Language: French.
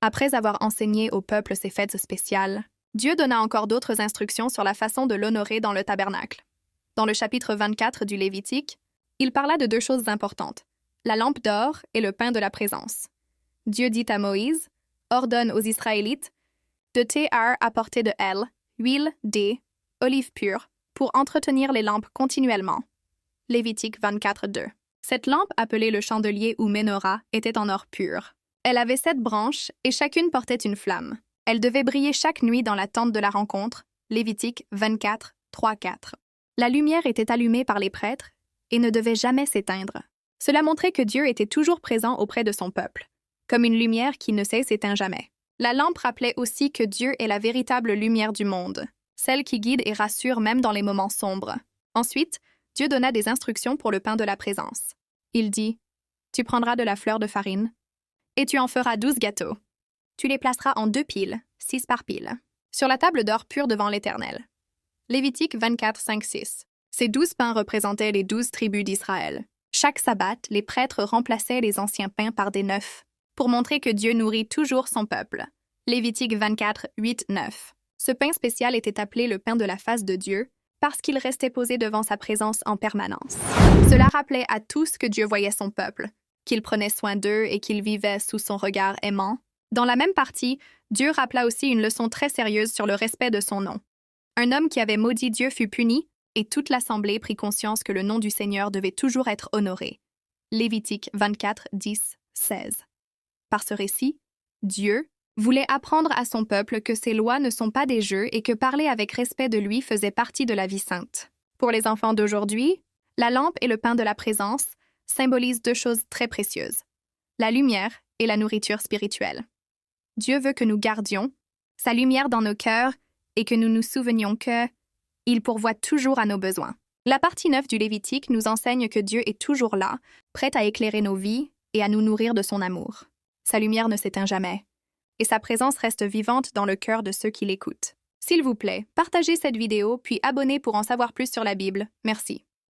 Après avoir enseigné au peuple ces fêtes spéciales, Dieu donna encore d'autres instructions sur la façon de l'honorer dans le tabernacle. Dans le chapitre 24 du Lévitique, il parla de deux choses importantes, la lampe d'or et le pain de la présence. Dieu dit à Moïse, « Ordonne aux Israélites de apporter de elle, huile, dés, olives pures, pour entretenir les lampes continuellement. » Lévitique 24:2. Cette lampe, appelée le chandelier ou menorah, était en or pur. Elle avait 7 branches et chacune portait une flamme. Elle devait briller chaque nuit dans la tente de la rencontre. Lévitique 24:3-4. La lumière était allumée par les prêtres et ne devait jamais s'éteindre. Cela montrait que Dieu était toujours présent auprès de son peuple, comme une lumière qui ne s'éteint jamais. La lampe rappelait aussi que Dieu est la véritable lumière du monde, celle qui guide et rassure même dans les moments sombres. Ensuite, Dieu donna des instructions pour le pain de la présence. Il dit, « Tu prendras de la fleur de farine, et tu en feras 12 gâteaux. Tu les placeras en 2 piles, 6 par pile, sur la table d'or pure devant l'Éternel. » Lévitique 24:5-6. Ces 12 pains représentaient les 12 tribus d'Israël. Chaque sabbat, les prêtres remplaçaient les anciens pains par des neufs, pour montrer que Dieu nourrit toujours son peuple. Lévitique 24:8-9. Ce pain spécial était appelé le pain de la face de Dieu, parce qu'il restait posé devant sa présence en permanence. Cela rappelait à tous que Dieu voyait son peuple, qu'il prenait soin d'eux et qu'il vivait sous son regard aimant. Dans la même partie, Dieu rappela aussi une leçon très sérieuse sur le respect de son nom. Un homme qui avait maudit Dieu fut puni, et toute l'assemblée prit conscience que le nom du Seigneur devait toujours être honoré. Lévitique 24:10-16. Par ce récit, Dieu voulait apprendre à son peuple que ses lois ne sont pas des jeux et que parler avec respect de lui faisait partie de la vie sainte. Pour les enfants d'aujourd'hui, la lampe et le pain de la présence symbolisent 2 choses très précieuses, la lumière et la nourriture spirituelle. Dieu veut que nous gardions sa lumière dans nos cœurs et que nous nous souvenions qu'il pourvoit toujours à nos besoins. La partie 9 du Lévitique nous enseigne que Dieu est toujours là, prêt à éclairer nos vies et à nous nourrir de son amour. Sa lumière ne s'éteint jamais, et sa présence reste vivante dans le cœur de ceux qui l'écoutent. S'il vous plaît, partagez cette vidéo, puis abonnez pour en savoir plus sur la Bible. Merci.